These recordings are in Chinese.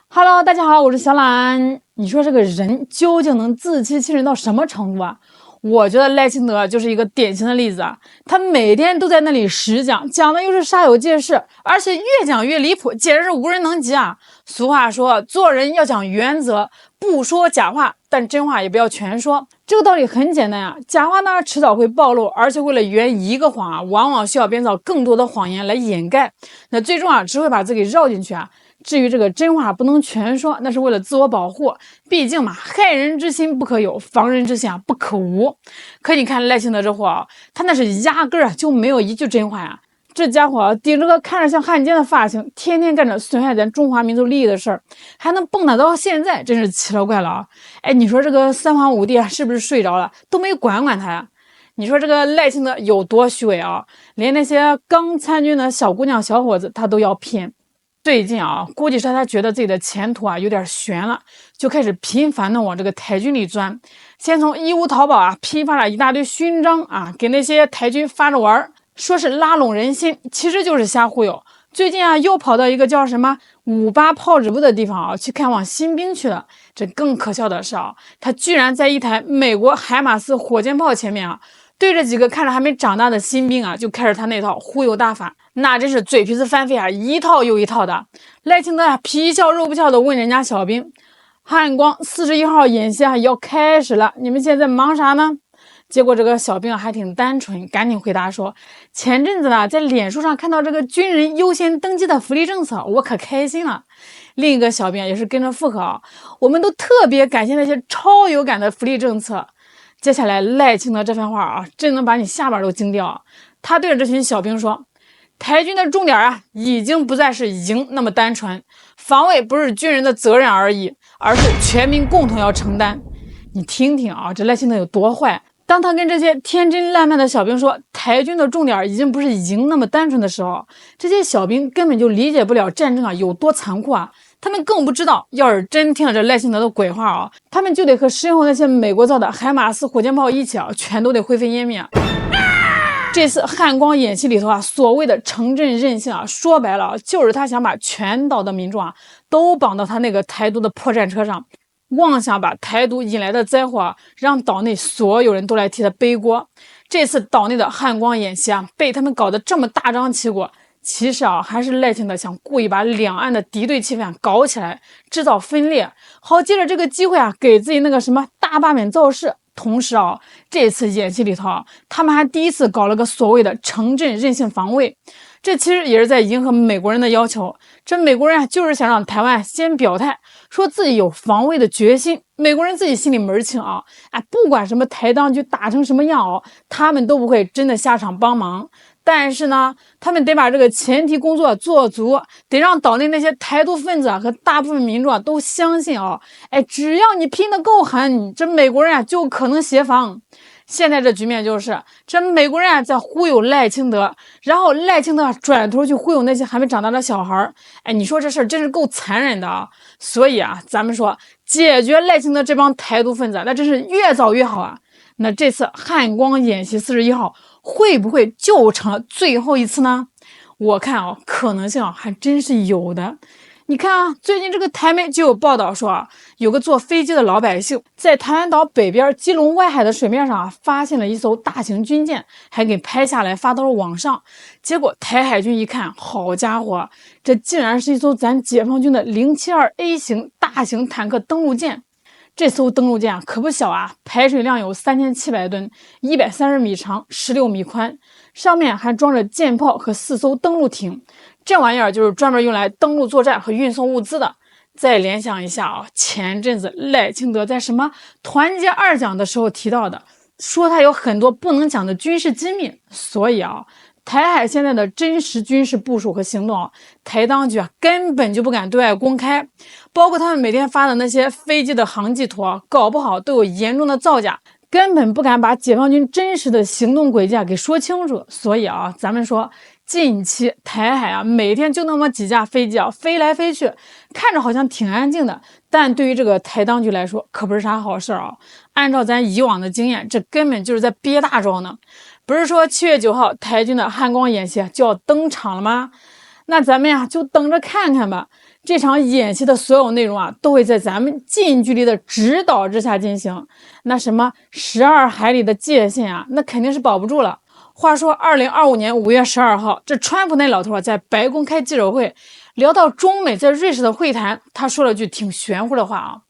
Hello，大家好，我是小懒。你说这个人究竟能自欺欺人到什么程度啊？我觉得赖清德就是一个典型的例子啊。他每天都在那里实讲，讲的又是煞有介事，而且越讲越离谱，简直是无人能及啊。俗话说，做人要讲原则，不说假话，但真话也不要全说。这个道理很简单啊，假话呢迟早会暴露，而且为了圆一个谎啊，往往需要编造更多的谎言来掩盖，那最终啊只会把自己绕进去啊。至于这个真话不能全说，那是为了自我保护，毕竟嘛，害人之心不可有，防人之心啊不可无。可你看赖清德这货啊，他那是压根儿就没有一句真话呀。这家伙啊，顶着个看着像汉奸的发型，天天干着损害咱中华民族利益的事儿，还能蹦跶到现在，真是奇了怪了啊！哎，你说这个三皇五帝啊，是不是睡着了，都没管他呀？你说这个赖清德有多虚伪啊？连那些刚参军的小姑娘小伙子他都要骗。最近啊，估计是他觉得自己的前途啊有点悬了，就开始频繁的往这个台军里钻。先从义乌淘宝啊批发了一大堆勋章啊，给那些台军发着玩，说是拉拢人心，其实就是瞎忽悠。最近啊，又跑到一个叫什么58炮指部的地方啊，去看望新兵去了。这更可笑的是啊，他居然在一台美国海马斯火箭炮前面啊，对着几个看着还没长大的新兵啊，就开始他那套忽悠大法，那真是嘴皮子翻飞啊，一套又一套的。赖清德啊，皮笑肉不笑的问人家小兵：“汉光41号演习啊要开始了，你们现在忙啥呢？”结果这个小兵啊还挺单纯，赶紧回答说：“前阵子呢，在脸书上看到这个军人优先登记的福利政策，我可开心了。”另一个小兵也是跟着附和啊：“我们都特别感谢那些超有感的福利政策。”接下来赖清德这番话啊，真能把你下巴都惊掉啊！他对着这群小兵说：“台军的重点啊，已经不再是赢那么单纯，防卫不是军人的责任而已，而是全民共同要承担。”你听听啊，这赖清德有多坏！当他跟这些天真烂漫的小兵说台军的重点已经不是赢那么单纯的时候，这些小兵根本就理解不了战争啊有多残酷啊！他们更不知道，要是真听了这赖清德的鬼话啊，他们就得和身后那些美国造的海马斯火箭炮一起啊，全都得灰飞烟灭。这次汉光演习里头啊，所谓的城镇韧性啊，说白了就是他想把全岛的民众啊都绑到他那个台独的破战车上，妄想把台独引来的灾祸啊，让岛内所有人都来替他背锅。这次岛内的汉光演习啊，被他们搞得这么大张旗鼓，其实啊，还是赖清德想故意把两岸的敌对气氛搞起来，制造分裂，好借着这个机会啊，给自己那个什么大罢免造势。同时啊，这次演习里头啊，他们还第一次搞了个所谓的城镇韧性防卫，这其实也是在迎合美国人的要求。这美国人啊，就是想让台湾先表态，说自己有防卫的决心。美国人自己心里门清啊，不管什么台当局打成什么样哦，他们都不会真的下场帮忙。但是呢，他们得把这个前提工作做足，得让岛内那些台独分子啊和大部分民众啊都相信啊，只要你拼得够狠，这美国人啊就可能协防。现在这局面就是，这美国人啊在忽悠赖清德，然后赖清德转头去忽悠那些还没长大的小孩儿。你说这事儿真是够残忍的啊！所以啊，咱们说解决赖清德这帮台独分子，那真是越早越好啊。那这次汉光演习41号会不会就成了最后一次呢？我看啊，可能性啊还真是有的。你看啊，最近这个台媒就有报道说啊，有个坐飞机的老百姓在台湾岛北边基隆外海的水面上啊，发现了一艘大型军舰，还给拍下来发到了网上。结果台海军一看，好家伙，这竟然是一艘咱解放军的072A 型大型坦克登陆舰。这艘登陆舰可不小啊，排水量有3700吨，130米长，16米宽，上面还装着舰炮和4艘登陆艇。这玩意儿就是专门用来登陆作战和运送物资的。再联想一下啊，前阵子赖清德在什么团结2讲的时候提到的，说他有很多不能讲的军事机密。所以啊，台海现在的真实军事部署和行动啊，台当局啊根本就不敢对外公开，包括他们每天发的那些飞机的航迹图啊，搞不好都有严重的造假，根本不敢把解放军真实的行动轨迹啊给说清楚。所以啊，咱们说近期台海啊，每天就那么几架飞机啊飞来飞去，看着好像挺安静的，但对于这个台当局来说可不是啥好事啊。按照咱以往的经验，这根本就是在憋大招呢。不是说7月9号台军的汉光演习就要登场了吗？那咱们呀就等着看看吧。这场演习的所有内容啊，都会在咱们近距离的指导之下进行。那什么12海里的界限啊，那肯定是保不住了。话说2025年5月12号，这川普那老头在白宫开记者会，聊到中美在瑞士的会谈，他说了句挺玄乎的话啊，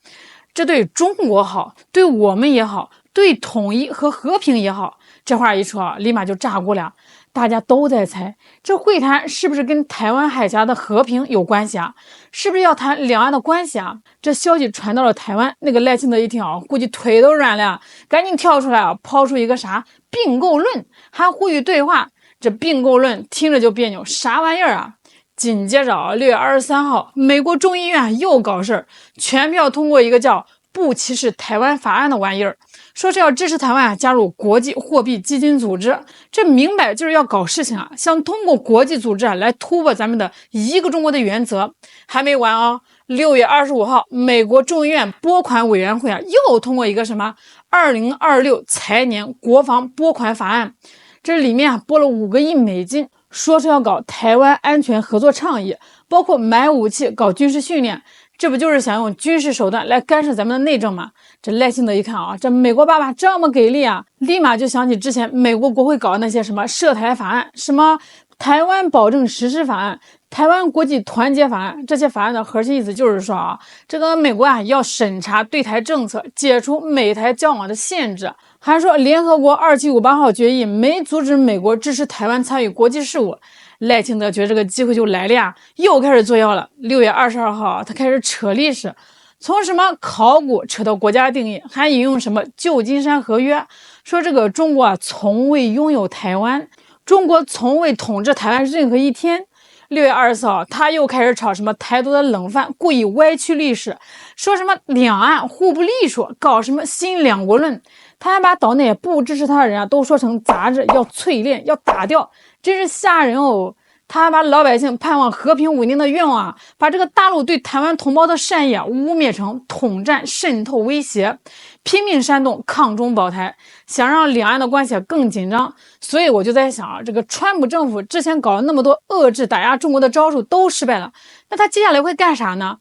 这对中国好，对我们也好，对统一和和平也好。这话一说啊，立马就炸锅了。大家都在猜，这会谈是不是跟台湾海峡的和平有关系啊？是不是要谈两岸的关系啊？这消息传到了台湾，那个赖清德一听啊，估计腿都软了，赶紧跳出来啊，抛出一个啥并购论，还呼吁对话。这并购论听着就别扭，啥玩意儿啊？紧接着啊，6月23号，美国众议院又搞事儿，全票通过一个叫不歧视台湾法案的玩意儿，说是要支持台湾加入国际货币基金组织，这明摆就是要搞事情啊，想通过国际组织来突破咱们的一个中国的原则。还没完啊，6月25号，美国众议院拨款委员会啊又通过一个什么2026财年国防拨款法案，这里面拨了5个亿美金，说是要搞台湾安全合作倡议，包括买武器、搞军事训练。这不就是想用军事手段来干涉咱们的内政吗？这赖清德一看啊，这美国爸爸这么给力啊，立马就想起之前美国国会搞的那些什么涉台法案，什么台湾保证实施法案、台湾国际团结法案。这些法案的核心意思就是说啊，这个美国啊要审查对台政策，解除美台交往的限制。还说联合国2758号决议没阻止美国支持台湾参与国际事务。赖清德觉得这个机会就来了呀，又开始作妖了。6月22号，他开始扯历史，从什么考古扯到国家定义，还引用什么旧金山合约，说这个中国啊从未拥有台湾，中国从未统治台湾任何一天。6月24号，他又开始炒什么台独的冷饭，故意歪曲历史，说什么两岸互不隶属，搞什么新两国论。他还把岛内不支持他的人啊都说成杂质，要淬炼，要打掉，真是吓人哦。他还把老百姓盼望和平稳定的愿望啊，把这个大陆对台湾同胞的善意啊污蔑成统战、渗透、威胁，拼命煽动抗中保台，想让两岸的关系更紧张。所以我就在想啊，这个川普政府之前搞了那么多遏制打压中国的招数都失败了，那他接下来会干啥呢？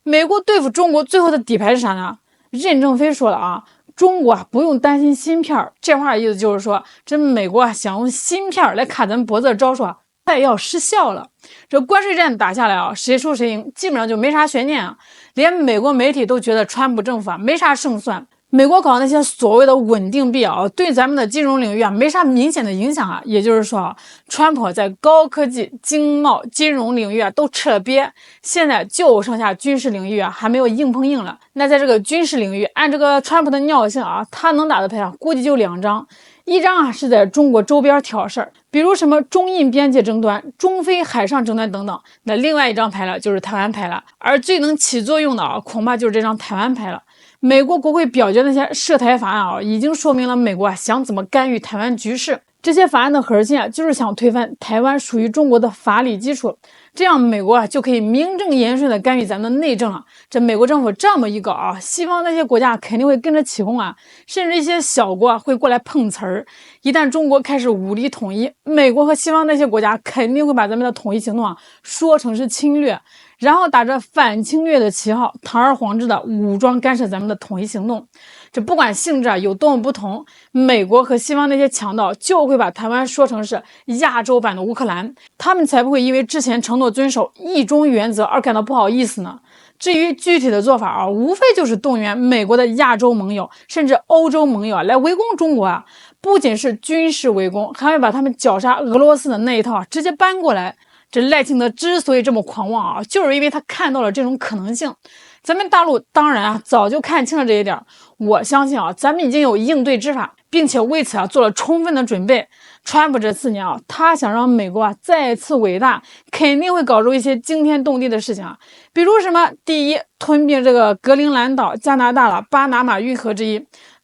美国对付中国最后的底牌是啥呢？任正非说了啊，中国不用担心芯片，这话的意思就是说，这美国想用芯片来卡咱们脖子的招数快要失效了。这关税战打下来啊，谁输谁赢基本上就没啥悬念啊，连美国媒体都觉得川普政府没啥胜算。美国搞那些所谓的稳定币啊，对咱们的金融领域没啥明显的影响啊。也就是说啊，川普在高科技、经贸、金融领域都吃了瘪，现在就剩下军事领域还没有硬碰硬了。那在这个军事领域，按这个川普的尿性啊，他能打的牌估计就2张。一张是在中国周边挑事儿，比如什么中印边界争端、中非海上争端等等。那另外一张牌就是台湾牌了，而最能起作用的恐怕就是这张台湾牌了。美国国会表决那些涉台法案已经说明了美国想怎么干预台湾局势。这些法案的核心就是想推翻台湾属于中国的法理基础，这样美国就可以名正言顺的干预咱们的内政了。这美国政府这么一搞西方那些国家肯定会跟着起哄甚至一些小国会过来碰瓷儿。一旦中国开始武力统一，美国和西方那些国家肯定会把咱们的统一行动说成是侵略，然后打着反侵略的旗号，堂而皇之的武装干涉咱们的统一行动。这不管性质有多么不同，美国和西方那些强盗就会把台湾说成是亚洲版的乌克兰，他们才不会因为之前承诺遵守一中原则而感到不好意思呢。至于具体的做法无非就是动员美国的亚洲盟友甚至欧洲盟友来围攻中国不仅是军事围攻，还会把他们绞杀俄罗斯的那一套直接搬过来。这赖清德之所以这么狂妄就是因为他看到了这种可能性。咱们大陆当然早就看清了这一点，我相信咱们已经有应对之法，并且为此做了充分的准备。川普这4年他想让美国再次伟大，肯定会搞出一些惊天动地的事情比如什么，第一，吞并这个格陵兰岛、加拿大了巴拿马运河之一；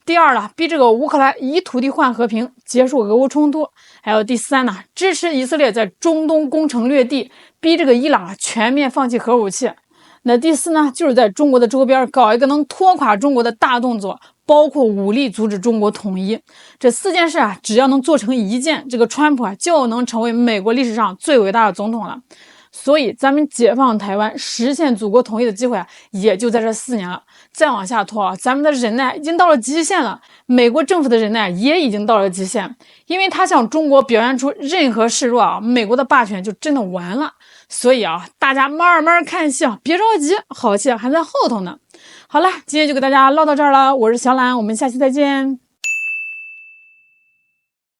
第二了，逼这个乌克兰以土地换和平，结束俄乌冲突；还有第三呢，支持以色列在中东攻城略地，逼这个伊朗全面放弃核武器。那第4呢，就是在中国的周边搞一个能拖垮中国的大动作，包括武力阻止中国统一。这4件事只要能做成1件，这个川普就能成为美国历史上最伟大的总统了。所以咱们解放台湾、实现祖国统一的机会啊，也就在这4年了。再往下拖啊，咱们的忍耐已经到了极限了。美国政府的忍耐也已经到了极限，因为他向中国表现出任何示弱啊，美国的霸权就真的完了。所以啊，大家慢慢看戏啊，别着急，好戏还在后头呢。好了，今天就给大家唠到这儿了，我是小懒，我们下期再见。